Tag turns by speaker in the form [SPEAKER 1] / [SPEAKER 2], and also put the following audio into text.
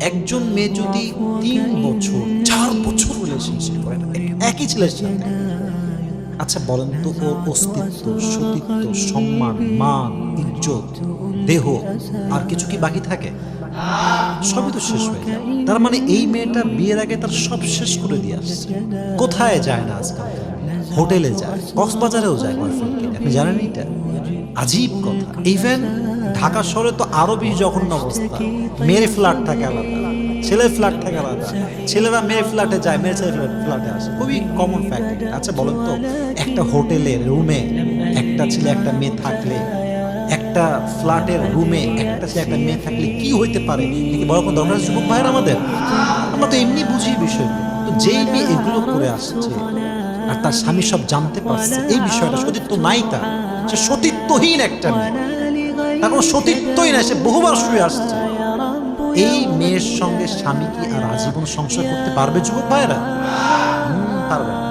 [SPEAKER 1] একজন মেয়ে যদি 3 বছর 4 বছর রিলেশনশিপ করে একই ছেলের সাথে, আচ্ছা বলেন তো ওর অস্তিত্ব, সতীত্ব, সম্মান, মান, ইজ্জত, দেহ আর কিছু কি বাকি থাকে? সবই তো শেষ হয়ে যায়। তার মানে এই মেয়েটা বিয়ের আগে তার সব শেষ করে দিয়ে আসছে। কোথায় যায় না আজকাল? হোটেলে যায়, কক্সবাজারেও যায় বয়ফ্রেন্ড কিনে। আপনি জানেন এটা? আজীব কথা। ইভেন ঢাকা শহরে তো আরো বেশি জঘন্য অবস্থা। মেয়ের ফ্ল্যাট থাকে আলাদা, ছেলের ফ্ল্যাট থাকে আলাদা। ছেলেরা মেয়ের ফ্ল্যাটে যায়, মেয়ের ছেলের ফ্ল্যাটে আসে। খুবই কমন ফ্যাক্ট। আচ্ছা বলেন তো, একটা হোটেলের রুমে একটা ছেলে একটা মেয়ে থাকলে, একটা ফ্ল্যাটের রুমে একটা ছেলে একটা মেয়ে থাকলে কি হইতে পারে? কি বড় কোনো দরকার আছে যুবক ভাইয়ের আমাদের? আমরা তো এমনি বুঝি বিষয়। তো যেই মেয়ে এগুলো করে আসছে আর তার স্বামী সব জানতে পারছে, এই বিষয়টা সতীত্ব নাই তার, সে সতীত্বহীন একটা মেয়ে, তার কোনো সতীত্বই নাই, সে বহুবার শুয়ে আসছে। এই মেয়ের সঙ্গে স্বামী কি আর আজীবন সংসার করতে পারবে যুবক ভাইয়েরা? পারবে না।